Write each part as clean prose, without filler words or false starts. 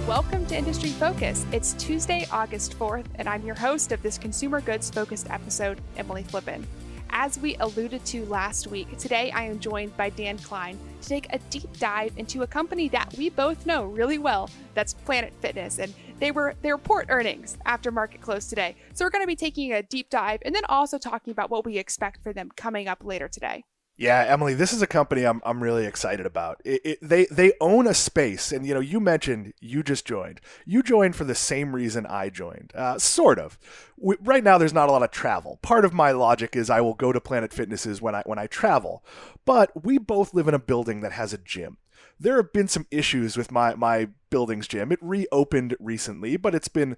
Welcome to Industry Focus. It's Tuesday, August 4th, and I'm your host of this consumer goods focused episode, Emily Flippen. As we alluded to last week, today I am joined by Dan Kline to take a deep dive into a company that we both know really well, that's Planet Fitness, and they report earnings after market close today. So we're going to be taking a deep dive and then also talking about what we expect for them coming up later today. Yeah, Emily, this is a company I'm really excited about. They own a space, and you mentioned you just joined. You joined for the same reason I joined, sort of. Right now, there's not a lot of travel. Part of my logic is I will go to Planet Fitnesses when I travel, but we both live in a building that has a gym. There have been some issues with my building's gym. It reopened recently, but it's been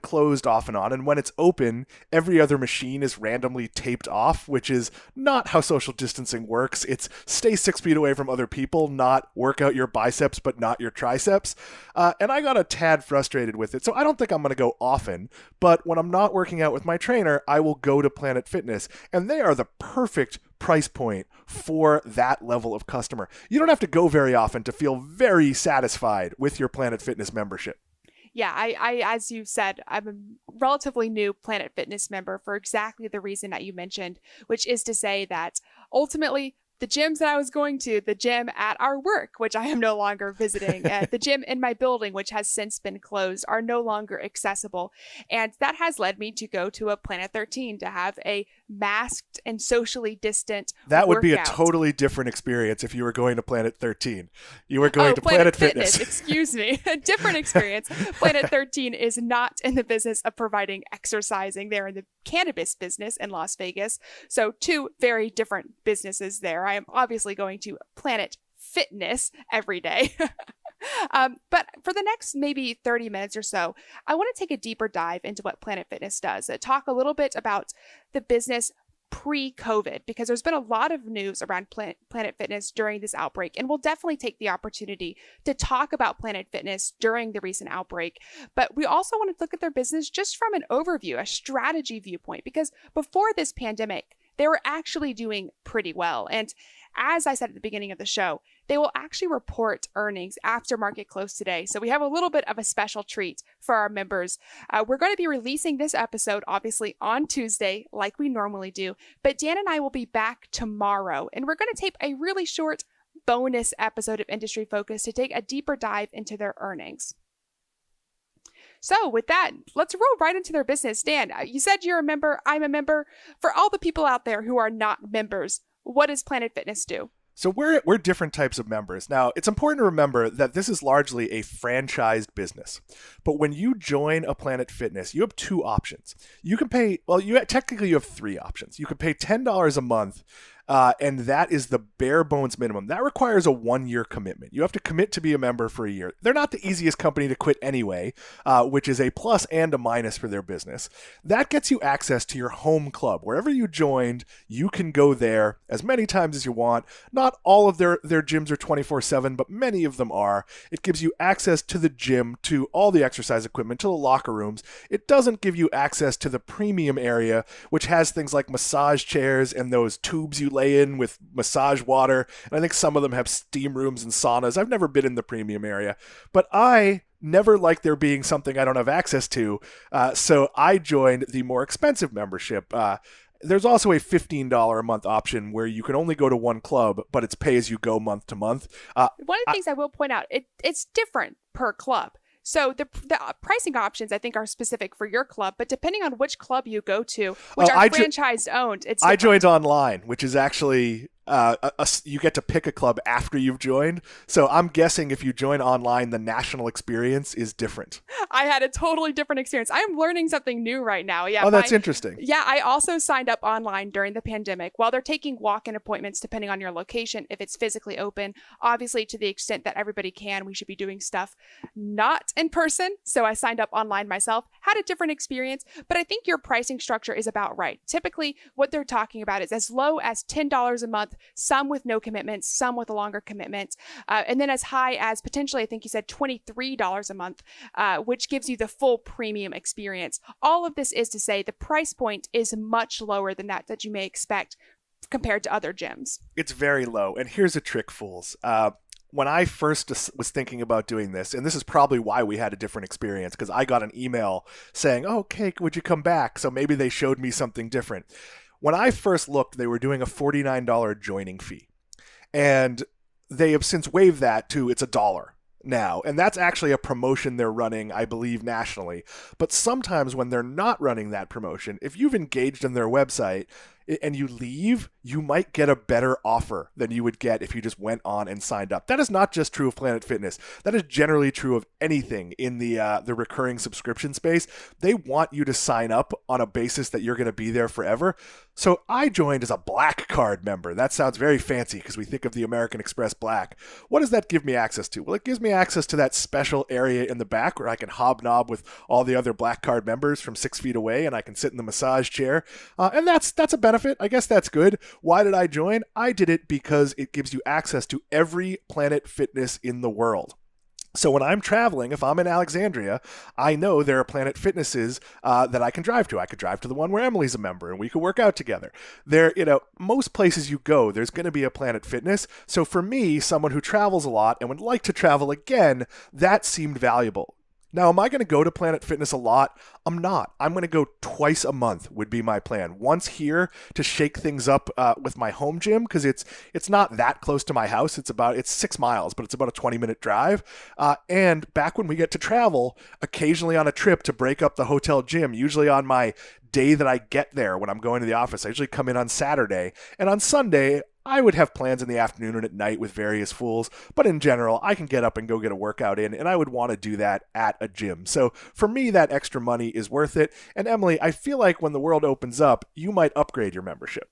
closed off and on. And when it's open, every other machine is randomly taped off, which is not how social distancing works. It's stay 6 feet away from other people, not work out your biceps, but not your triceps. And I got a tad frustrated with it. So I don't think I'm going to go often, but when I'm not working out with my trainer, I will go to Planet Fitness. And they are the perfect price point for that level of customer. You don't have to go very often to feel very satisfied with your Planet Fitness membership. Yeah, I as you said, I'm a relatively new Planet Fitness member for exactly the reason that you mentioned, which is to say that ultimately the gyms that I was going to, the gym at our work, which I am no longer visiting, the gym in my building, which has since been closed, are no longer accessible. And that has led me to go to a Planet 13 to have a masked and socially distant That would workout. be a totally different experience if you were going to Planet 13. You were going to Planet Fitness. Excuse me. A different experience. Planet 13 is not in the business of providing exercising. They're in the cannabis business in Las Vegas. So two very different businesses there. I am obviously going to Planet Fitness every day. But for the next maybe 30 minutes or so, I want to take a deeper dive into what Planet Fitness does. Talk a little bit about the business pre-COVID, because there's been a lot of news around Planet Fitness during this outbreak, and we'll definitely take the opportunity to talk about Planet Fitness during the recent outbreak. But we also want to look at their business just from an overview, a strategy viewpoint, because before this pandemic, they were actually doing pretty well. And as I said at the beginning of the show, they will actually report earnings after market close today. So we have a little bit of a special treat for our members. We're going to be releasing this episode, obviously, on Tuesday, like we normally do. But Dan and I will be back tomorrow, and we're going to tape a really short bonus episode of Industry Focus to take a deeper dive into their earnings. So with that, let's roll right into their business. Dan, you said you're a member. I'm a member. For all the people out there who are not members, what does Planet Fitness do? So we're different types of members. Now, it's important to remember that this is largely a franchised business. But when you join a Planet Fitness, you have two options. You can pay, technically you have three options. You can pay $10 a month, and that is the bare bones minimum. That requires a 1-year commitment. You have to commit to be a member for a year. They're not the easiest company to quit anyway, which is a plus and a minus for their business. That gets you access to your home club. Wherever you joined, you can go there as many times as you want. Not all of their gyms are 24/7, but many of them are. It gives you access to the gym, to all the exercise equipment, to the locker rooms. It doesn't give you access to the premium area, which has things like massage chairs and those tubes you lay in with massage water. And I think some of them have steam rooms and saunas. I've never been in the premium area, but I never like there being something I don't have access to. So I joined the more expensive membership. There's also a $15 a month option where you can only go to one club, but it's pay as you go month to month. One of the things I will point out, it's different per club. So the pricing options, I think, are specific for your club, but depending on which club you go to, which are franchise owned, it's different. I joined online, which is actually you get to pick a club after you've joined. So I'm guessing if you join online, the national experience is different. I had a totally different experience. I am learning something new right now. Yeah. Oh, that's interesting. Yeah. I also signed up online during the pandemic. While they're taking walk-in appointments, depending on your location, if it's physically open, obviously to the extent that everybody can, we should be doing stuff not in person. So I signed up online myself, had a different experience, but I think your pricing structure is about right. Typically, what they're talking about is as low as $10 a month, some with no commitments, some with a longer commitment, and then as high as potentially, I think you said $23 a month, which gives you the full premium experience. All of this is to say the price point is much lower than that you may expect compared to other gyms. It's very low. And here's a trick, fools. when I first was thinking about doing this, and this is probably why we had a different experience, because I got an email saying, oh, okay, would you come back? So maybe they showed me something different. When I first looked, they were doing a $49 joining fee. And they have since waived that to it's $1 now. And that's actually a promotion they're running, I believe, nationally. But sometimes when they're not running that promotion, if you've engaged in their website and you leave, you might get a better offer than you would get if you just went on and signed up. That is not just true of Planet Fitness. That is generally true of anything in the recurring subscription space. They want you to sign up on a basis that you're going to be there forever. So I joined as a Black Card member. That sounds very fancy because we think of the American Express Black. What does that give me access to? Well, it gives me access to that special area in the back where I can hobnob with all the other Black Card members from 6 feet away, and I can sit in the massage chair. And that's a benefit. I guess that's good. Why did I join? I did it because it gives you access to every Planet Fitness in the world. So when I'm traveling, if I'm in Alexandria, I know there are Planet Fitnesses that I can drive to. I could drive to the one where Emily's a member and we could work out together. There, most places you go, there's going to be a Planet Fitness. So for me, someone who travels a lot and would like to travel again, that seemed valuable. Now, am I going to go to Planet Fitness a lot? I'm not. I'm going to go twice a month would be my plan. Once here to shake things up with my home gym, because it's not that close to my house. It's 6 miles, but it's about a 20-minute drive. And back when we get to travel, occasionally on a trip to break up the hotel gym, usually on my day that I get there when I'm going to the office. I usually come in on Saturday. And on Sunday, I would have plans in the afternoon and at night with various fools, but in general, I can get up and go get a workout in, and I would want to do that at a gym. So for me, that extra money is worth it. And Emily, I feel like when the world opens up, you might upgrade your membership.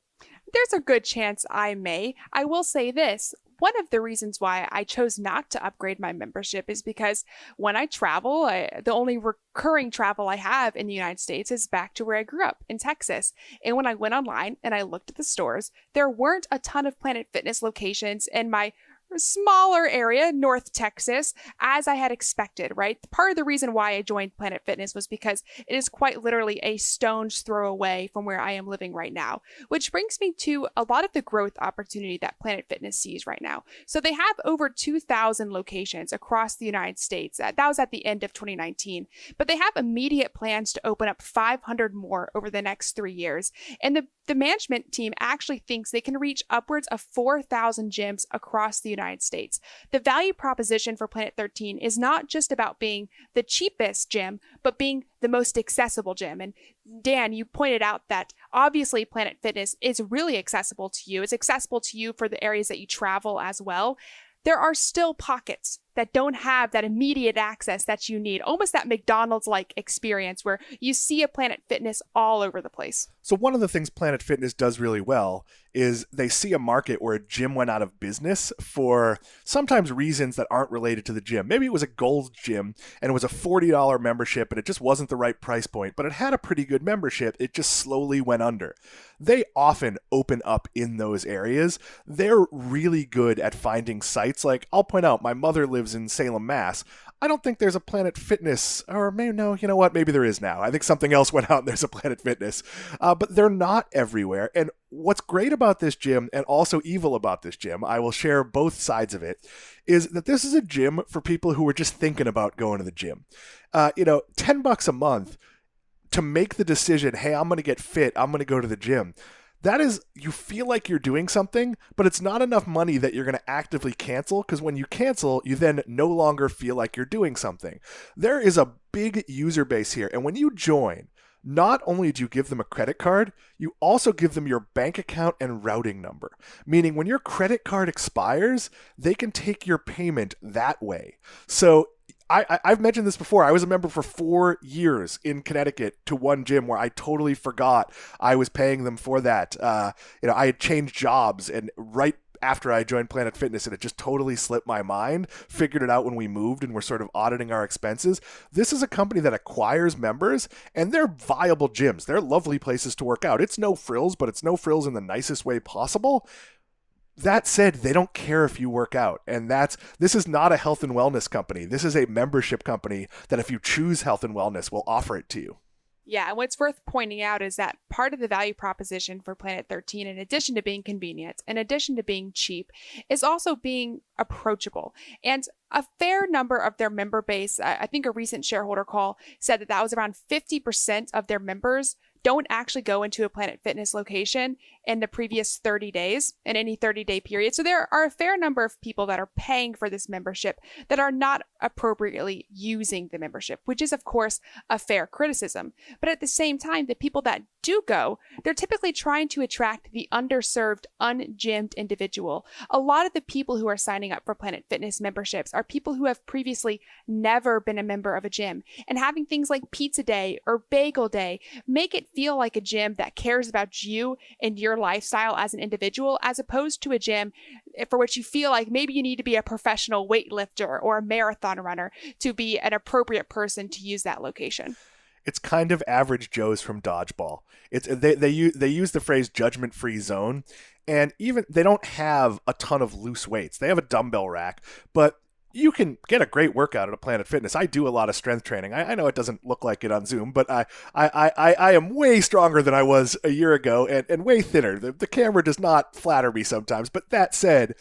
There's a good chance I may. I will say this. One of the reasons why I chose not to upgrade my membership is because when I travel, the only recurring travel I have in the United States is back to where I grew up in Texas. And when I went online and I looked at the stores, there weren't a ton of Planet Fitness locations in my smaller area, North Texas, as I had expected, right? Part of the reason why I joined Planet Fitness was because it is quite literally a stone's throw away from where I am living right now, which brings me to a lot of the growth opportunity that Planet Fitness sees right now. So they have over 2,000 locations across the United States. That was at the end of 2019, but they have immediate plans to open up 500 more over the next 3 years. And the management team actually thinks they can reach upwards of 4,000 gyms across the United States. The value proposition for Planet 13 is not just about being the cheapest gym, but being the most accessible gym. And Dan, you pointed out that obviously Planet Fitness is really accessible to you. It's accessible to you for the areas that you travel as well. There are still pockets that don't have that immediate access that you need, almost that McDonald's-like experience where you see a Planet Fitness all over the place. So one of the things Planet Fitness does really well is they see a market where a gym went out of business for sometimes reasons that aren't related to the gym. Maybe it was a gold gym and it was a $40 membership and it just wasn't the right price point, but it had a pretty good membership. It just slowly went under. They often open up in those areas. They're really good at finding sites. Like, I'll point out, my mother lives in Salem, Mass. I don't think there's a Planet Fitness, or maybe, no, you know what? Maybe there is now. I think something else went out and there's a Planet Fitness. But they're not everywhere. And what's great about this gym, and also evil about this gym, I will share both sides of it, is that this is a gym for people who are just thinking about going to the gym. $10 a month to make the decision, hey, I'm going to get fit, I'm going to go to the gym. That is, you feel like you're doing something, but it's not enough money that you're going to actively cancel, because when you cancel, you then no longer feel like you're doing something. There is a big user base here, and when you join, not only do you give them a credit card, you also give them your bank account and routing number. Meaning when your credit card expires, they can take your payment that way. So I've mentioned this before. I was a member for 4 years in Connecticut to one gym where I totally forgot I was paying them for that. I had changed jobs, and right after I joined Planet Fitness, and it just totally slipped my mind. Figured it out when we moved and we're sort of auditing our expenses. This is a company that acquires members, and they're viable gyms. They're lovely places to work out. It's no frills, but it's no frills in the nicest way possible. That said, they don't care if you work out. And this is not a health and wellness company. This is a membership company that if you choose health and wellness will offer it to you. Yeah, and what's worth pointing out is that part of the value proposition for Planet 13, in addition to being convenient, in addition to being cheap, is also being approachable. And a fair number of their member base, I think a recent shareholder call said that was around 50% of their members don't actually go into a Planet Fitness location in the previous 30 days, in any 30-day period. So there are a fair number of people that are paying for this membership that are not appropriately using the membership, which is, of course, a fair criticism. But at the same time, the people that do go, they're typically trying to attract the underserved, ungymmed individual. A lot of the people who are signing up for Planet Fitness memberships are people who have previously never been a member of a gym. And having things like Pizza Day or Bagel Day make it feel like a gym that cares about you and your lifestyle as an individual, as opposed to a gym for which you feel like maybe you need to be a professional weightlifter or a marathon runner to be an appropriate person to use that location. It's kind of average Joes from dodgeball. They use the phrase judgment-free zone, and even they don't have a ton of loose weights. They have a dumbbell rack, but you can get a great workout at a Planet Fitness. I do a lot of strength training. I know it doesn't look like it on Zoom, but I am way stronger than I was a year ago and way thinner. The camera does not flatter me sometimes. But that said,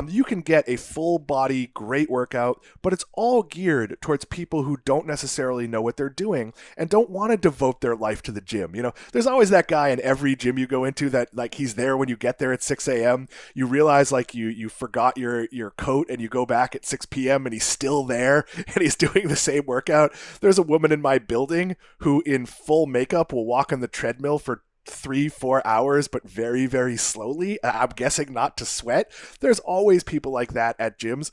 you can get a full body, great workout, but it's all geared towards people who don't necessarily know what they're doing and don't want to devote their life to the gym. You know, there's always that guy in every gym you go into that like he's there when you get there at 6 a.m. You realize like you forgot your coat and you go back at 6 p.m. and he's still there and he's doing the same workout. There's a woman in my building who in full makeup will walk on the treadmill for 3-4 hours, but very, very slowly. I'm guessing not to sweat. There's always people like that at gyms.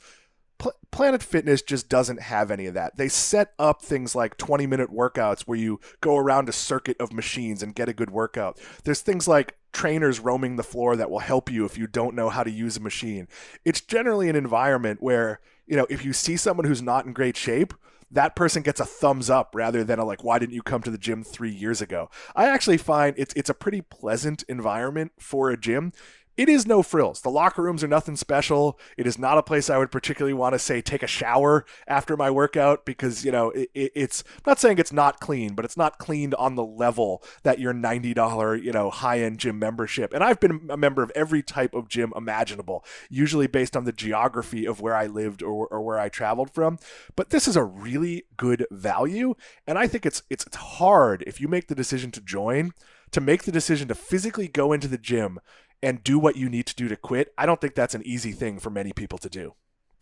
Planet Fitness just doesn't have any of that. They set up things like 20-minute workouts where you go around a circuit of machines and get a good workout. There's things like trainers roaming the floor that will help you if you don't know how to use a machine. It's generally an environment where, you know, if you see someone who's not in great shape, that person gets a thumbs up rather than a like, why didn't you come to the gym 3 years ago? I actually find it's a pretty pleasant environment for a gym. It is no frills. The locker rooms are nothing special. It is not a place I would particularly want to say take a shower after my workout because, you know, it's I'm not saying it's not clean, but it's not cleaned on the level that your $90, you know, high-end gym membership. And I've been a member of every type of gym imaginable, usually based on the geography of where I lived or where I traveled from. But this is a really good value. And I think it's hard if you make the decision to join, to make the decision to physically go into the gym and do what you need to do to quit. I don't think that's an easy thing for many people to do.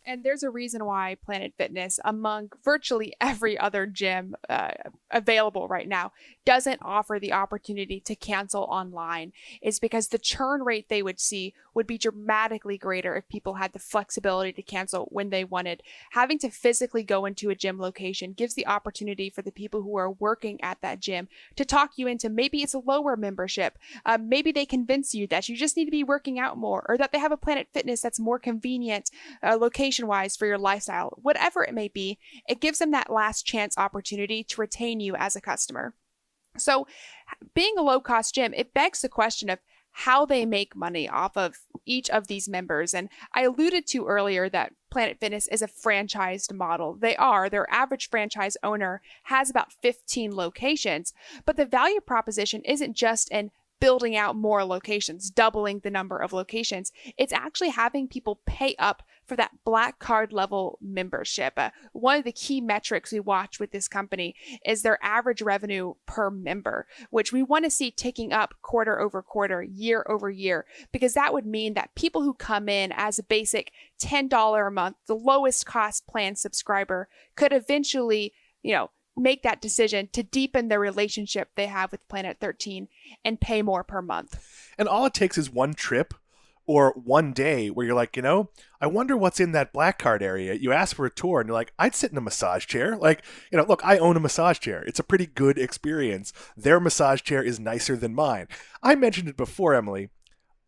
And there's a reason why Planet Fitness, among virtually every other gym available right now, doesn't offer the opportunity to cancel online. Is because the churn rate they would see would be dramatically greater if people had the flexibility to cancel when they wanted. Having to physically go into a gym location gives the opportunity for the people who are working at that gym to talk you into maybe it's a lower membership. Maybe they convince you that you just need to be working out more, or that they have a Planet Fitness that's more convenient location-wise for your lifestyle. Whatever it may be, it gives them that last chance opportunity to retain you as a customer. So being a low-cost gym, it begs the question of how they make money off of each of these members. And I alluded to earlier that Planet Fitness is a franchised model. Their average franchise owner has about 15 locations, but the value proposition isn't just in building out more locations, doubling the number of locations. It's actually having people pay up for that black card level membership. One of the key metrics we watch with this company is their average revenue per member, which we want to see ticking up quarter over quarter, year over year, because that would mean that people who come in as a basic $10 a month, the lowest cost plan subscriber, could eventually, make that decision to deepen the relationship they have with Planet 13 and pay more per month. And all it takes is one trip or one day where you're like, I wonder what's in that black card area. You ask for a tour and you're like, I'd sit in a massage chair. Like, look, I own a massage chair. It's a pretty good experience. Their massage chair is nicer than mine. I mentioned it before, Emily.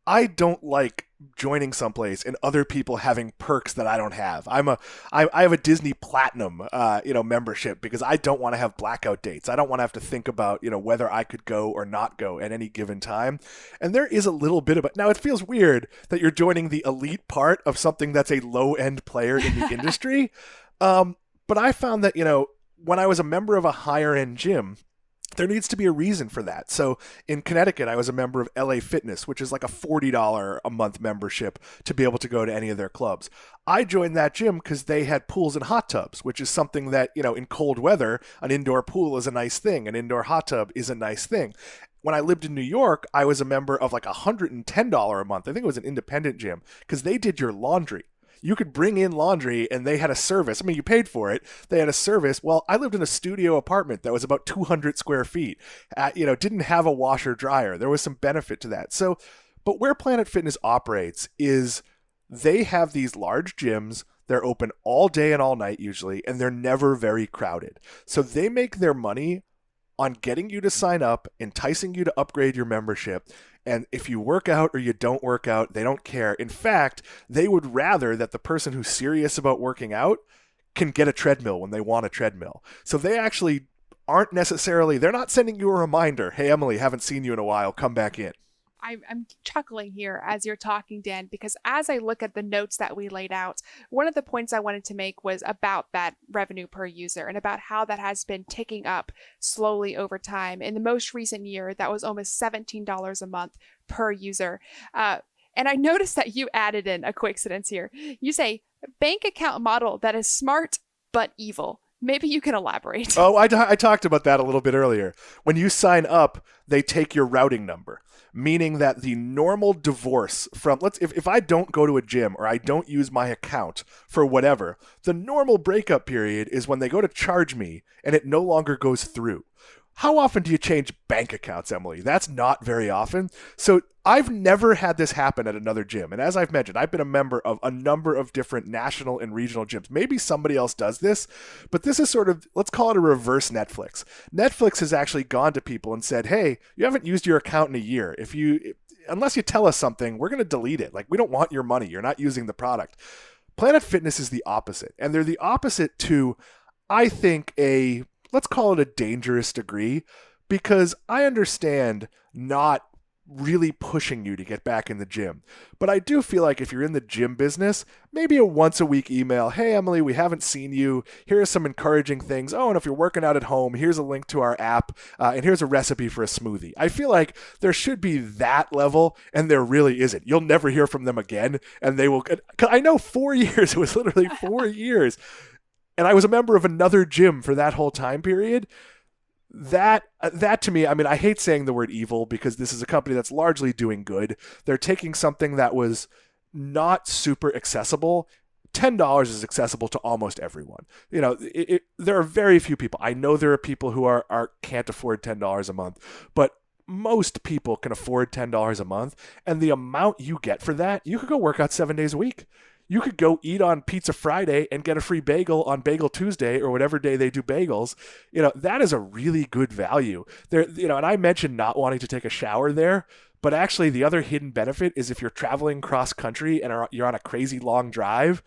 I don't like joining someplace and other people having perks that I don't have. I have a Disney Platinum, membership because I don't want to have blackout dates. I don't want to have to think about, whether I could go or not go at any given time. And there is a little bit of it. Now, it feels weird that you're joining the elite part of something that's a low-end player in the industry. But I found that, when I was a member of a higher-end gym, there needs to be a reason for that. So in Connecticut, I was a member of LA Fitness, which is like a $40 a month membership to be able to go to any of their clubs. I joined that gym because they had pools and hot tubs, which is something that, in cold weather, an indoor pool is a nice thing. An indoor hot tub is a nice thing. When I lived in New York, I was a member of like $110 a month. I think it was an independent gym because they did your laundry. You could bring in laundry and they had a service. I mean, you paid for it. They had a service. Well, I lived in a studio apartment that was about 200 square feet. Didn't have a washer dryer. There was some benefit to that. So, but where Planet Fitness operates is they have these large gyms. They're open all day and all night usually, and they're never very crowded. So they make their money on getting you to sign up, enticing you to upgrade your membership. And if you work out or you don't work out, they don't care. In fact, they would rather that the person who's serious about working out can get a treadmill when they want a treadmill. So they actually they're not sending you a reminder, hey, Emily, haven't seen you in a while, come back in. I'm chuckling here as you're talking, Dan, because as I look at the notes that we laid out, one of the points I wanted to make was about that revenue per user and about how that has been ticking up slowly over time. In the most recent year, that was almost $17 a month per user. And I noticed that you added in a quick sentence here. You say, bank account model that is smart but evil. Maybe you can elaborate. Oh, I talked about that a little bit earlier. When you sign up, they take your routing number, meaning that the normal divorce from, if I don't go to a gym or I don't use my account for whatever, the normal breakup period is when they go to charge me and it no longer goes through. How often do you change bank accounts, Emily? That's not very often. So I've never had this happen at another gym. And as I've mentioned, I've been a member of a number of different national and regional gyms. Maybe somebody else does this, but this is sort of, let's call it a reverse Netflix. Netflix has actually gone to people and said, hey, you haven't used your account in a year. Unless you tell us something, we're going to delete it. Like, we don't want your money. You're not using the product. Planet Fitness is the opposite. And they're the opposite to, I think, let's call it a dangerous degree, because I understand not really pushing you to get back in the gym. But I do feel like if you're in the gym business, maybe a once a week email, hey, Emily, we haven't seen you. Here are some encouraging things. Oh, and if you're working out at home, here's a link to our app, and here's a recipe for a smoothie. I feel like there should be that level, and there really isn't. You'll never hear from them again, and they will. 'Cause I know 4 years, it was literally 4 years. And I was a member of another gym for that whole time period. That to me, I mean, I hate saying the word evil because this is a company that's largely doing good. They're taking something that was not super accessible. $10 is accessible to almost everyone. There are very few people. I know there are people who can't afford $10 a month, but most people can afford $10 a month. And the amount you get for that, you could go work out 7 days a week. You could go eat on Pizza Friday and get a free bagel on Bagel Tuesday or whatever day they do bagels. That is a really good value. And I mentioned not wanting to take a shower there, but actually the other hidden benefit is if you're traveling cross country and you're on a crazy long drive,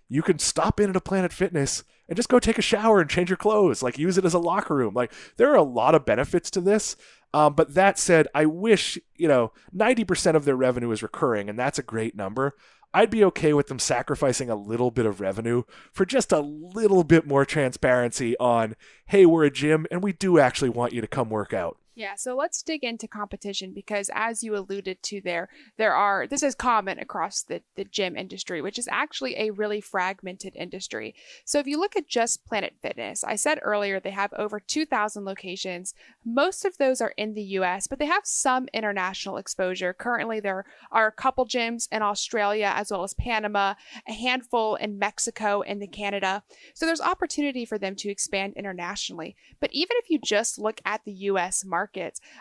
you can stop in at a Planet Fitness and just go take a shower and change your clothes, like use it as a locker room. Like, there are a lot of benefits to this. But that said, I wish, 90% of their revenue is recurring, and that's a great number. I'd be okay with them sacrificing a little bit of revenue for just a little bit more transparency on, hey, we're a gym and we do actually want you to come work out. Yeah, so let's dig into competition because as you alluded to this is common across the gym industry, which is actually a really fragmented industry. So if you look at just Planet Fitness, I said earlier they have over 2,000 locations. Most of those are in the US, but they have some international exposure. Currently, there are a couple gyms in Australia as well as Panama, a handful in Mexico and Canada. So there's opportunity for them to expand internationally. But even if you just look at the US market,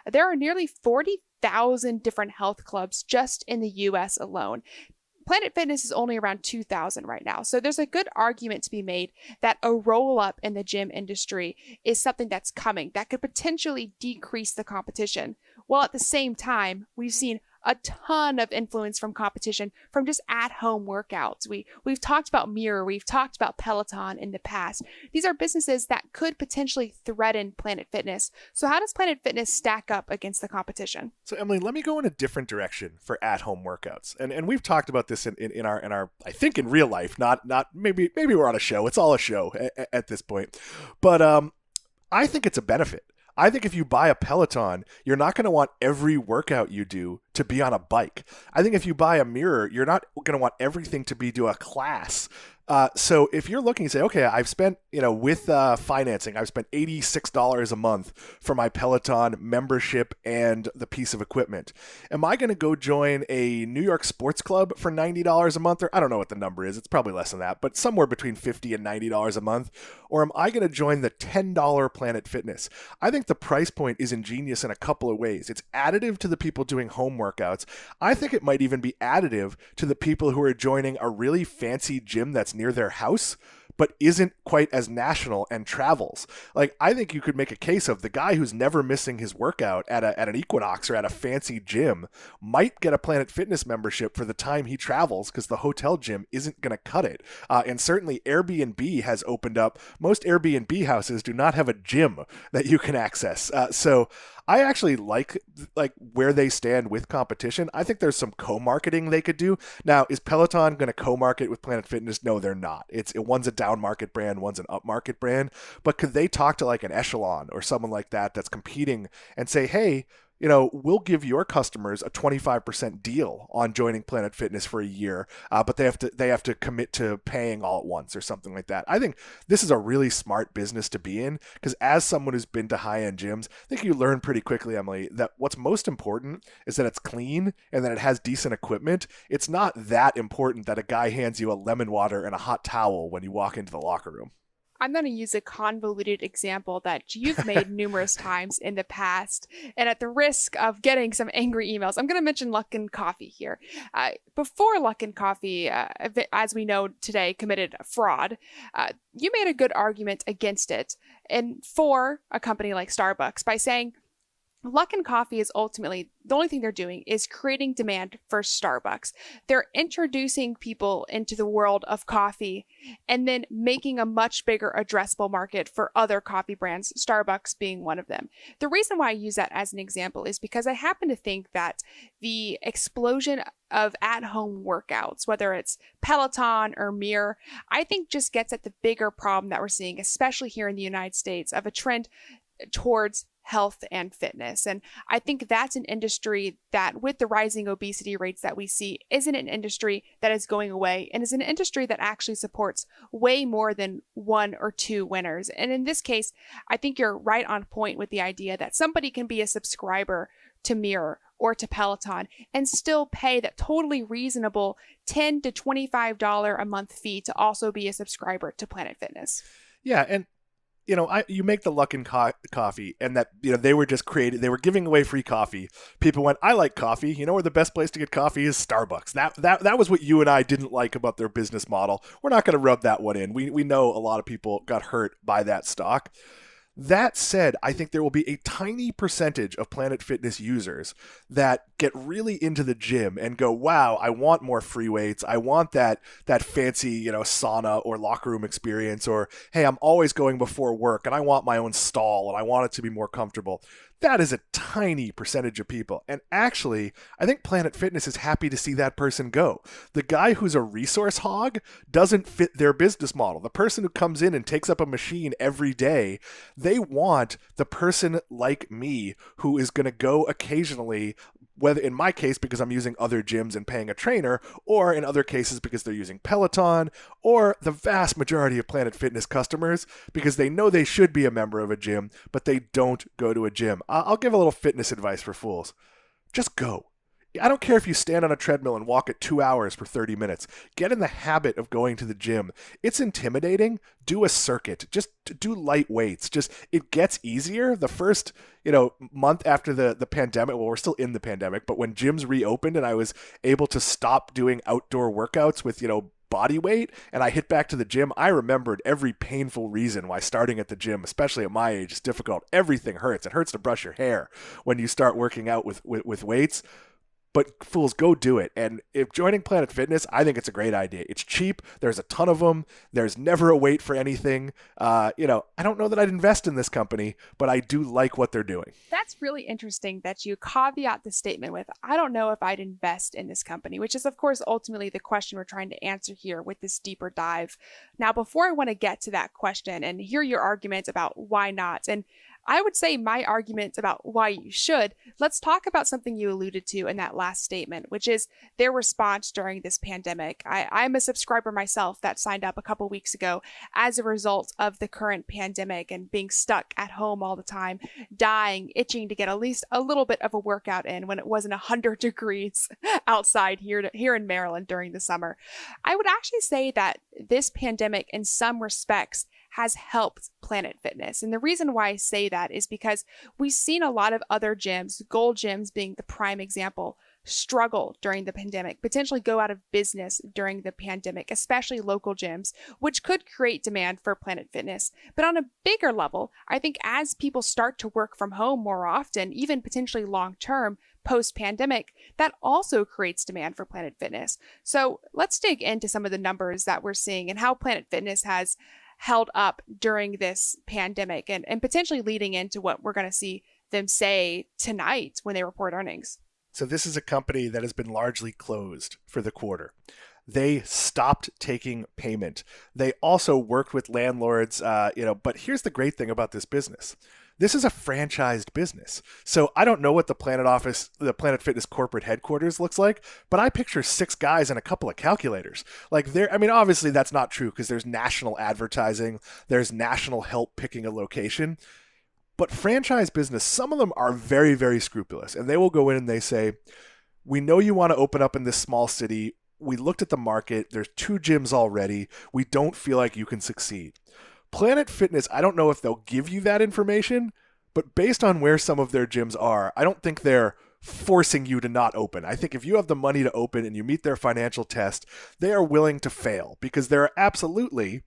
there are nearly 40,000 different health clubs just in the US alone. Planet Fitness is only around 2,000 right now. So there's a good argument to be made that a roll up in the gym industry is something that's coming that could potentially decrease the competition. While at the same time, we've seen a ton of influence from competition from just at-home workouts. We've talked about Mirror, we've talked about Peloton in the past. These are businesses that could potentially threaten Planet Fitness. So how does Planet Fitness stack up against the competition? So Emily, let me go in a different direction for at-home workouts. And we've talked about this in our I think in real life, not maybe we're on a show. It's all a show at this point. But I think it's a benefit. I think if you buy a Peloton, you're not going to want every workout you do to be on a bike. I think if you buy a mirror, you're not going to want everything to be to a class. So if you're looking to say, okay, I've spent, with financing, I've spent $86 a month for my Peloton membership and the piece of equipment. Am I going to go join a New York sports club for $90 a month? Or I don't know what the number is. It's probably less than that, but somewhere between $50 and $90 a month. Or am I going to join the $10 Planet Fitness? I think the price point is ingenious in a couple of ways. It's additive to the people doing home workouts. I think it might even be additive to the people who are joining a really fancy gym that's near their house, but isn't quite as national and travels. Like, I think you could make a case of the guy who's never missing his workout at an Equinox or at a fancy gym might get a Planet Fitness membership for the time he travels because the hotel gym isn't going to cut it. And certainly Airbnb has opened up. Most Airbnb houses do not have a gym that you can access. So I actually like where they stand with competition. I think there's some co-marketing they could do. Now, is Peloton going to co-market with Planet Fitness? No, they're not. One's a down market brand, one's an up market brand. But could they talk to like an Echelon or someone like that that's competing and say, hey, we'll give your customers a 25% deal on joining Planet Fitness for a year, but they have to commit to paying all at once or something like that. I think this is a really smart business to be in because as someone who's been to high-end gyms, I think you learn pretty quickly, Emily, that what's most important is that it's clean and that it has decent equipment. It's not that important that a guy hands you a lemon water and a hot towel when you walk into the locker room. I'm going to use a convoluted example that you've made numerous times in the past. And at the risk of getting some angry emails, I'm going to mention Luckin Coffee here. Before Luckin Coffee, as we know today, committed fraud, you made a good argument against it and for a company like Starbucks by saying, Luckin Coffee is ultimately, the only thing they're doing is creating demand for Starbucks. They're introducing people into the world of coffee and then making a much bigger addressable market for other coffee brands, Starbucks being one of them. The reason why I use that as an example is because I happen to think that the explosion of at-home workouts, whether it's Peloton or Mirror, I think just gets at the bigger problem that we're seeing, especially here in the United States, of a trend towards health and fitness. And I think that's an industry that, with the rising obesity rates that we see, isn't an industry that is going away and is an industry that actually supports way more than one or two winners. And in this case, I think you're right on point with the idea that somebody can be a subscriber to Mirror or to Peloton and still pay that totally reasonable $10 to $25 a month fee to also be a subscriber to Planet Fitness. Yeah, and you make the Luckin Coffee, and that they were just created. They were giving away free coffee. People went, I like coffee. You know where the best place to get coffee is? Starbucks. That was what you and I didn't like about their business model. We're not going to rub that one in. We know a lot of people got hurt by that stock. That said, I think there will be a tiny percentage of Planet Fitness users that get really into the gym and go, wow, I want more free weights. I want that fancy, sauna or locker room experience, or, hey, I'm always going before work and I want my own stall and I want it to be more comfortable. That is a tiny percentage of people. And actually, I think Planet Fitness is happy to see that person go. The guy who's a resource hog doesn't fit their business model. The person who comes in and takes up a machine every day, they want the person like me who is going to go occasionally, whether in my case because I'm using other gyms and paying a trainer, or in other cases because they're using Peloton, or the vast majority of Planet Fitness customers because they know they should be a member of a gym, but they don't go to a gym. I'll give a little fitness advice for fools. Just go. I don't care if you stand on a treadmill and walk at 2 hours for 30 minutes. Get in the habit of going to the gym. It's intimidating. Do a circuit. Just do light weights. It gets easier. The first, month after the pandemic, well, we're still in the pandemic, but when gyms reopened and I was able to stop doing outdoor workouts with, body weight, and I hit back to the gym, I remembered every painful reason why starting at the gym, especially at my age, is difficult. Everything hurts. It hurts to brush your hair when you start working out with weights. But fools, go do it. And if joining Planet Fitness, I think it's a great idea. It's cheap. There's a ton of them. There's never a wait for anything. I don't know that I'd invest in this company, but I do like what they're doing. That's really interesting that you caveat the statement with, I don't know if I'd invest in this company, which is, of course, ultimately the question we're trying to answer here with this deeper dive. Now, before I want to get to that question and hear your arguments about why not, and I would say my argument about why you should, let's talk about something you alluded to in that last statement, which is their response during this pandemic. I'm a subscriber myself that signed up a couple weeks ago as a result of the current pandemic and being stuck at home all the time, dying, itching to get at least a little bit of a workout in when it wasn't 100 degrees outside here in Maryland during the summer. I would actually say that this pandemic, in some respects, has helped Planet Fitness. And the reason why I say that is because we've seen a lot of other gyms, Gold gyms being the prime example, struggle during the pandemic, potentially go out of business during the pandemic, especially local gyms, which could create demand for Planet Fitness. But on a bigger level, I think as people start to work from home more often, even potentially long term, post-pandemic, that also creates demand for Planet Fitness. So let's dig into some of the numbers that we're seeing and how Planet Fitness has held up during this pandemic and potentially leading into what we're going to see them say tonight when they report earnings. So this is a company that has been largely closed for the quarter. They stopped taking payment. They also worked with landlords, but here's the great thing about this business. This is a franchised business. So I don't know what the Planet Fitness corporate headquarters looks like, but I picture 6 guys and a couple of calculators. Obviously that's not true because there's national advertising, there's national help picking a location. But franchise business, some of them are very, very scrupulous, and they will go in and they say, we know you want to open up in this small city. We looked at the market. There's 2 gyms already. We don't feel like you can succeed. Planet Fitness, I don't know if they'll give you that information, but based on where some of their gyms are, I don't think they're forcing you to not open. I think if you have the money to open and you meet their financial test, they are willing to fail because there are absolutely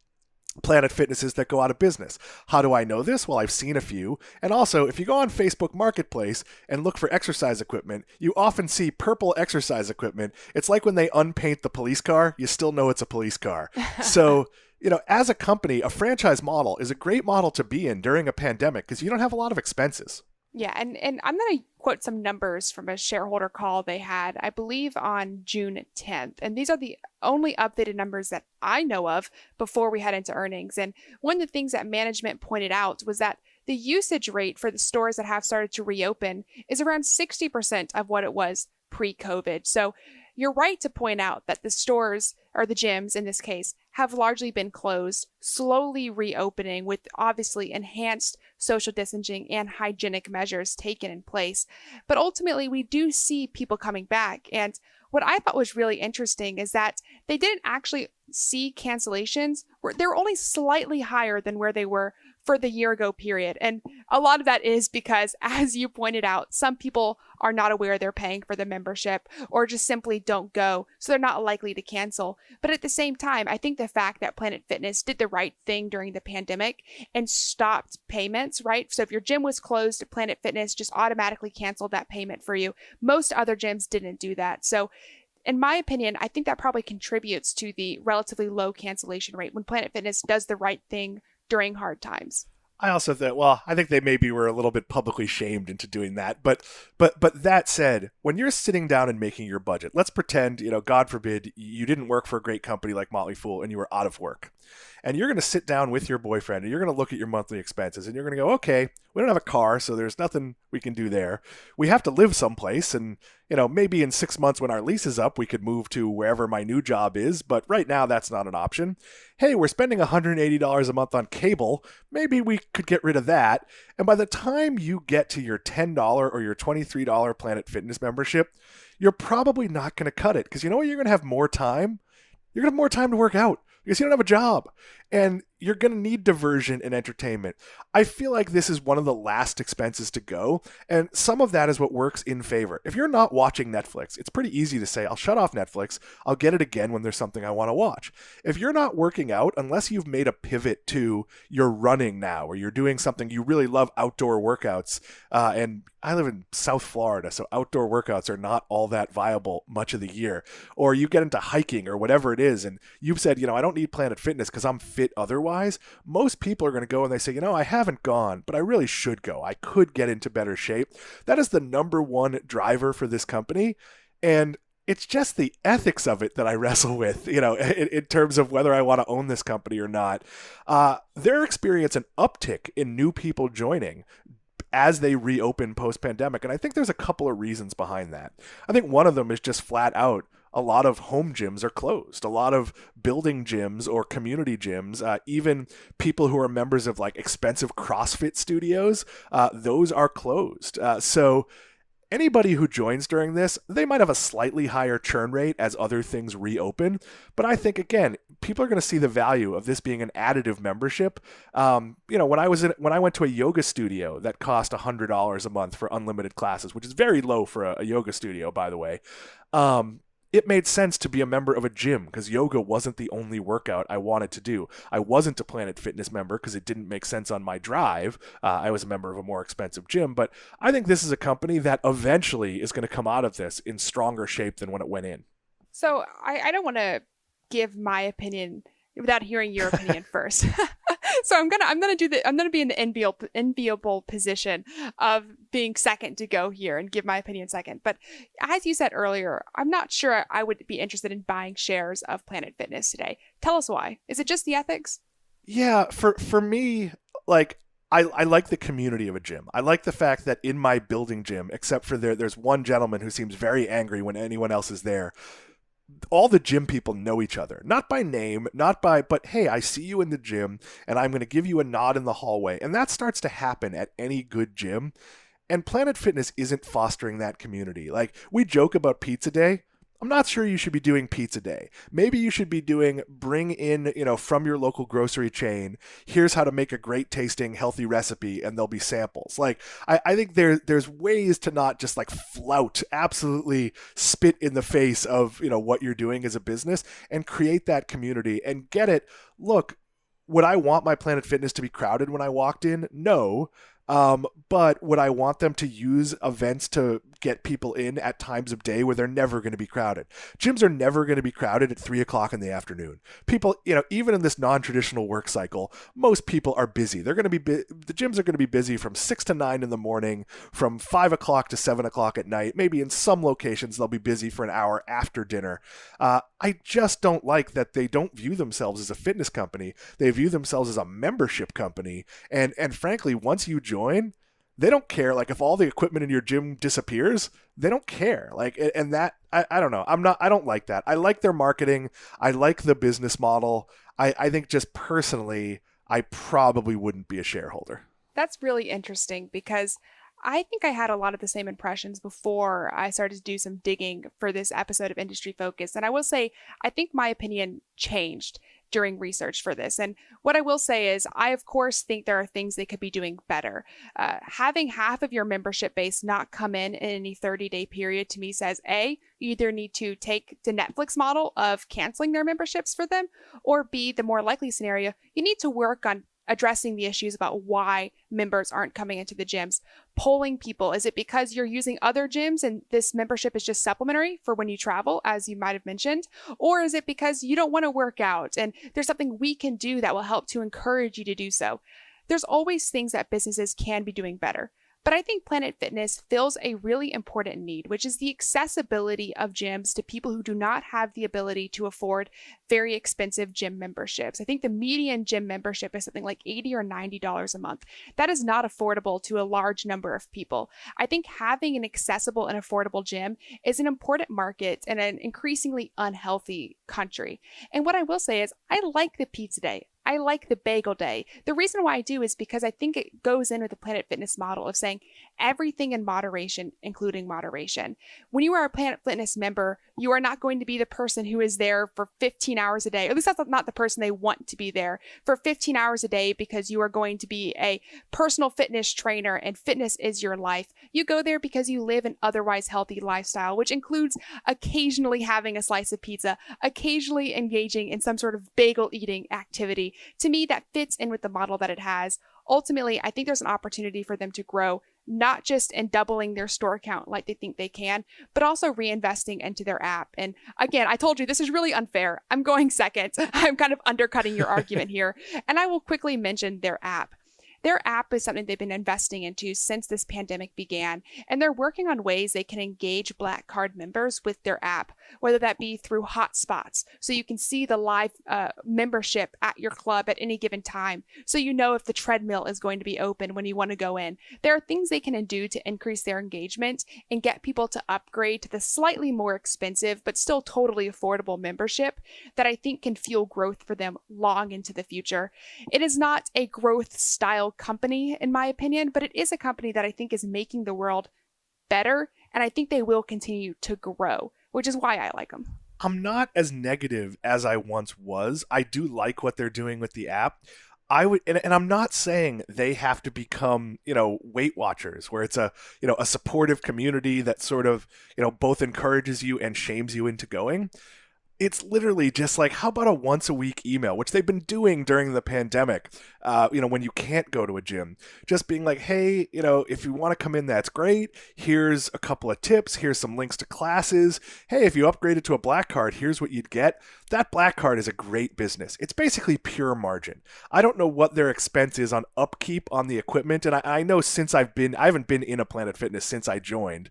Planet Fitnesses that go out of business. How do I know this? Well, I've seen a few. And also, if you go on Facebook Marketplace and look for exercise equipment, you often see purple exercise equipment. It's like when they unpaint the police car, you still know it's a police car. So, as a company, a franchise model is a great model to be in during a pandemic because you don't have a lot of expenses. Yeah, and I'm going to quote some numbers from a shareholder call they had, I believe, on June 10th. And these are the only updated numbers that I know of before we head into earnings. And one of the things that management pointed out was that the usage rate for the stores that have started to reopen is around 60% of what it was pre-COVID. So you're right to point out that the stores, or the gyms in this case, have largely been closed, slowly reopening with obviously enhanced social distancing and hygienic measures taken in place. But ultimately, we do see people coming back. And what I thought was really interesting is that they didn't actually see cancellations. They're only slightly higher than where they were for the year ago period. And a lot of that is because, as you pointed out, some people are not aware they're paying for the membership or just simply don't go, so they're not likely to cancel. But at the same time, I think the fact that Planet Fitness did the right thing during the pandemic and stopped payments, right? So if your gym was closed, Planet Fitness just automatically canceled that payment for you. Most other gyms didn't do that. So in my opinion, I think that probably contributes to the relatively low cancellation rate when Planet Fitness does the right thing during hard times. I also think, I think they maybe were a little bit publicly shamed into doing that. But that said, when you're sitting down and making your budget, let's pretend, God forbid, you didn't work for a great company like Motley Fool and you were out of work. And you're going to sit down with your boyfriend and you're going to look at your monthly expenses and you're going to go, okay, we don't have a car, so there's nothing we can do there. We have to live someplace. And, maybe in 6 months when our lease is up, we could move to wherever my new job is. But right now, that's not an option. Hey, we're spending $180 a month on cable. Maybe we could get rid of that. And by the time you get to your $10 or your $23 Planet Fitness membership, you're probably not going to cut it because you're going to have more time. You're going to have more time to work out because you don't have a job. And you're going to need diversion and entertainment. I feel like this is one of the last expenses to go, and some of that is what works in favor. If you're not watching Netflix, it's pretty easy to say, I'll shut off Netflix, I'll get it again when there's something I want to watch. If you're not working out, unless you've made a pivot to you're running now, or you're doing something you really love, outdoor workouts, and I live in South Florida, so outdoor workouts are not all that viable much of the year, or you get into hiking or whatever it is, and you've said, I don't need Planet Fitness because I'm fit otherwise, most people are going to go and they say, I haven't gone, but I really should go. I could get into better shape. That is the number one driver for this company. And It's just the ethics of it that I wrestle with, in terms of whether I want to own this company or not. They're experiencing an uptick in new people joining as they reopen post-pandemic. And I think there's a couple of reasons behind that. I think one of them is just flat out, a lot of home gyms are closed. A lot of building gyms or community gyms, even people who are members of like expensive CrossFit studios, those are closed. So anybody who joins during this, they might have a slightly higher churn rate as other things reopen. But I think, again, people are going to see the value of this being an additive membership. When I went to a yoga studio that cost $100 a month for unlimited classes, which is very low for a yoga studio, by the way. It made sense to be a member of a gym because yoga wasn't the only workout I wanted to do. I wasn't a Planet Fitness member because it didn't make sense on my drive. I was a member of a more expensive gym, but I think this is a company that eventually is going to come out of this in stronger shape than when it went in. So I don't want to give my opinion without hearing your opinion first. So I'm gonna be in the enviable position of being second to go here and give my opinion second. But as you said earlier, I'm not sure I would be interested in buying shares of Planet Fitness today. Tell us why. Is it just the ethics? Yeah, for me, like I like the community of a gym. I like the fact that in my building gym, except for there's one gentleman who seems very angry when anyone else is there, all the gym people know each other, not by name, but hey, I see you in the gym and I'm going to give you a nod in the hallway. And that starts to happen at any good gym. And Planet Fitness isn't fostering that community. Like, we joke about Pizza Day. I'm not sure you should be doing Pizza Day. Maybe you should be doing bring in, from your local grocery chain, here's how to make a great tasting healthy recipe, and there'll be samples. Like, I think there's ways to not just like flout, absolutely spit in the face of, what you're doing as a business and create that community and get it. Look, would I want my Planet Fitness to be crowded when I walked in? No. But would I want them to use events to get people in at times of day where they're never going to be crowded? Gyms are never going to be crowded at 3:00 in the afternoon. People, even in this non-traditional work cycle, most people are busy. They're going to be, the gyms are going to be busy from 6 to 9 in the morning, from 5:00 to 7:00 at night. Maybe in some locations, they'll be busy for an hour after dinner. I just don't like that they don't view themselves as a fitness company. They view themselves as a membership company. And frankly, once you join, they don't care. Like, if all the equipment in your gym disappears, they don't care. Like, and that, I don't know. I don't like that. I like their marketing. I like the business model. I think just personally, I probably wouldn't be a shareholder. That's really interesting because I think I had a lot of the same impressions before I started to do some digging for this episode of Industry Focus. And I will say, I think my opinion changed during research for this. And what I will say is, I, of course, think there are things they could be doing better. Having half of your membership base not come in any 30-day period, to me, says, A, you either need to take the Netflix model of canceling their memberships for them, or B, the more likely scenario, you need to work on addressing the issues about why members aren't coming into the gyms. Polling people. Is it because you're using other gyms and this membership is just supplementary for when you travel, as you might have mentioned? Or is it because you don't want to work out and there's something we can do that will help to encourage you to do so? There's always things that businesses can be doing better. But I think Planet Fitness fills a really important need, which is the accessibility of gyms to people who do not have the ability to afford very expensive gym memberships. I think the median gym membership is something like $80 or $90 a month. That is not affordable to a large number of people. I think having an accessible and affordable gym is an important market in an increasingly unhealthy country. And what I will say is, I like the pizza day. I like the bagel day. The reason why I do is because I think it goes in with the Planet Fitness model of saying everything in moderation, including moderation. When you are a Planet Fitness member, you are not going to be the person who is there for 15 hours a day. At least that's not the person they want to be there for 15 hours a day because you are going to be a personal fitness trainer and fitness is your life. You go there because you live an otherwise healthy lifestyle, which includes occasionally having a slice of pizza, occasionally engaging in some sort of bagel eating activity. To me, that fits in with the model that it has. Ultimately, I think there's an opportunity for them to grow, not just in doubling their store count like they think they can, but also reinvesting into their app. And again, I told you this is really unfair. I'm going second. I'm kind of undercutting your argument here. And I will quickly mention their app. Their app is something they've been investing into since this pandemic began, and they're working on ways they can engage Black Card members with their app, whether that be through hotspots, so you can see the live membership at your club at any given time, so you know if the treadmill is going to be open when you want to go in. There are things they can do to increase their engagement and get people to upgrade to the slightly more expensive but still totally affordable membership that I think can fuel growth for them long into the future. It is not a growth style company, in my opinion, but it is a company that I think is making the world better, and I think they will continue to grow, which is why I like them. I'm not as negative as I once was. I do like what they're doing with the app. I would, and I'm not saying they have to become, Weight Watchers, where it's a supportive community that sort of, both encourages you and shames you into going. It's literally just like, how about a once a week email, which they've been doing during the pandemic, when you can't go to a gym, just being like, hey, if you want to come in, that's great. Here's a couple of tips. Here's some links to classes. Hey, if you upgraded to a Black Card, here's what you'd get. That Black Card is a great business. It's basically pure margin. I don't know what their expense is on upkeep on the equipment. And I know since I haven't been in a Planet Fitness since I joined,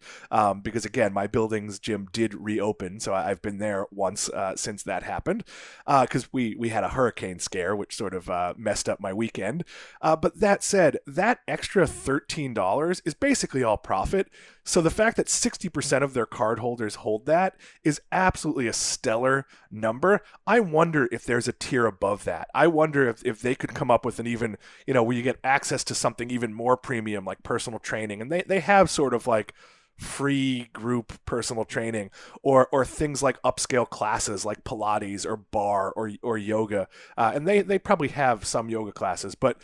because again, my building's gym did reopen. So I've been there once since that happened, because we had a hurricane scare, which sort of messed up my weekend. But that said, that extra $13 is basically all profit. So the fact that 60% of their card holders hold that is absolutely a stellar number. I wonder if there's a tier above that. I wonder if they could come up with an even, where you get access to something even more premium, like personal training. And they have sort of like free group personal training, or things like upscale classes like Pilates or bar or yoga. And they probably have some yoga classes, but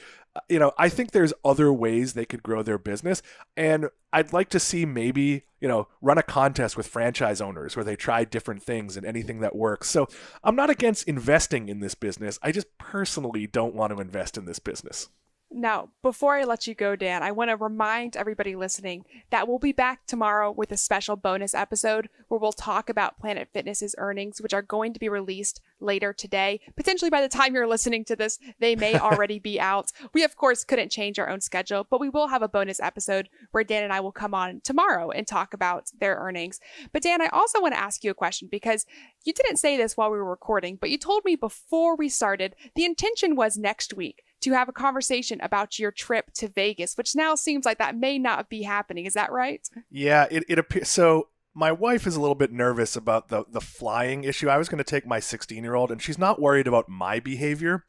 I think there's other ways they could grow their business. And I'd like to see maybe, run a contest with franchise owners where they try different things and anything that works. So I'm not against investing in this business. I just personally don't want to invest in this business. Now, before I let you go, Dan, I want to remind everybody listening that we'll be back tomorrow with a special bonus episode where we'll talk about Planet Fitness's earnings, which are going to be released later today. Potentially by the time you're listening to this, they may already be out. We, of course, couldn't change our own schedule, but we will have a bonus episode where Dan and I will come on tomorrow and talk about their earnings. But Dan, I also want to ask you a question, because you didn't say this while we were recording, but you told me before we started the intention was next week to have a conversation about your trip to Vegas, which now seems like that may not be happening. Is that right? Yeah, it appears. So my wife is a little bit nervous about the flying issue. I was going to take my 16-year-old, and she's not worried about my behavior,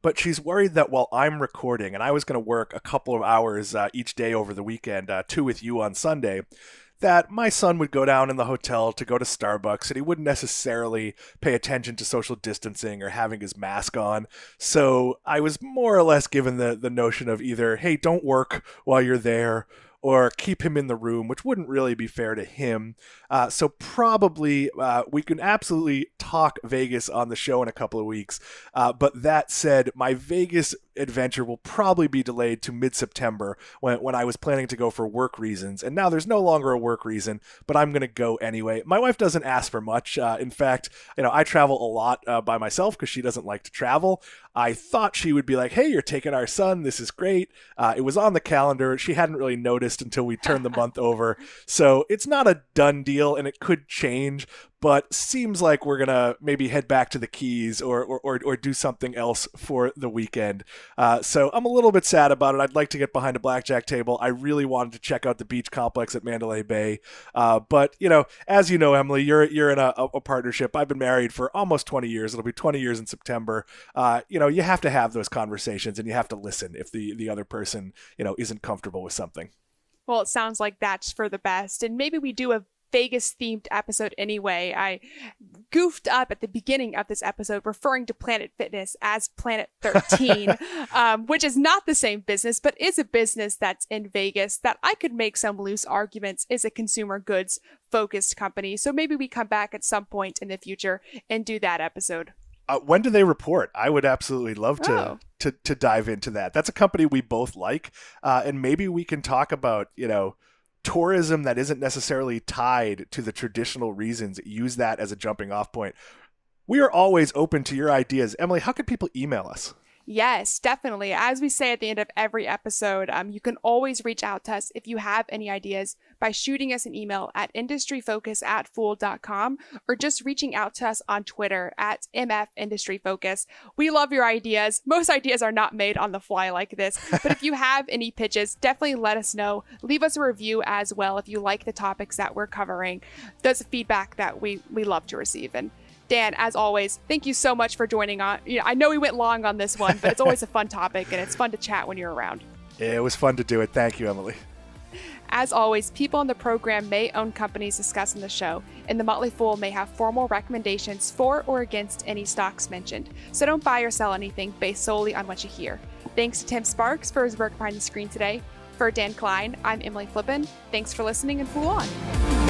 but she's worried that while I'm recording, and I was going to work a couple of hours each day over the weekend, 2 with you on Sunday, that my son would go down in the hotel to go to Starbucks, and he wouldn't necessarily pay attention to social distancing or having his mask on. So I was more or less given the notion of either, hey, don't work while you're there, or keep him in the room, which wouldn't really be fair to him. So probably we can absolutely talk Vegas on the show in a couple of weeks. But that said, my Vegas adventure will probably be delayed to mid-September when I was planning to go for work reasons. And now there's no longer a work reason, but I'm going to go anyway. My wife doesn't ask for much. In fact, I travel a lot by myself because she doesn't like to travel. I thought she would be like, hey, you're taking our son. This is great. It was on the calendar. She hadn't really noticed until we turned the month over. So it's not a done deal, and it could change, but seems like we're going to maybe head back to the Keys or do something else for the weekend. So I'm a little bit sad about it. I'd like to get behind a blackjack table. I really wanted to check out the beach complex at Mandalay Bay. But, as you know, Emily, you're in a partnership. I've been married for almost 20 years. It'll be 20 years in September. You have to have those conversations, and you have to listen if the other person, isn't comfortable with something. Well, it sounds like that's for the best. And maybe we do a Vegas themed episode anyway. I goofed up at the beginning of this episode referring to Planet Fitness as Planet 13, which is not the same business, but is a business that's in Vegas that I could make some loose arguments is a consumer goods focused company. So maybe we come back at some point in the future and do that episode. When do they report? I would absolutely love to dive into that. That's a company we both like. And maybe we can talk about, tourism that isn't necessarily tied to the traditional reasons. Use that as a jumping off point. We are always open to your ideas. Emily, how can people email us? Yes, definitely. As we say at the end of every episode, you can always reach out to us if you have any ideas by shooting us an email at industryfocus@fool.com or just reaching out to us on Twitter at MFIndustryFocus. We love your ideas. Most ideas are not made on the fly like this, but if you have any pitches, definitely let us know. Leave us a review as well if you like the topics that we're covering. That's feedback that we love to receive. And Dan, as always, thank you so much for joining on. I know we went long on this one, but it's always a fun topic and it's fun to chat when you're around. It was fun to do it. Thank you, Emily. As always, people on the program may own companies discussed in the show, and the Motley Fool may have formal recommendations for or against any stocks mentioned. So don't buy or sell anything based solely on what you hear. Thanks to Tim Sparks for his work behind the screen today. For Dan Kline, I'm Emily Flippen. Thanks for listening and Fool on.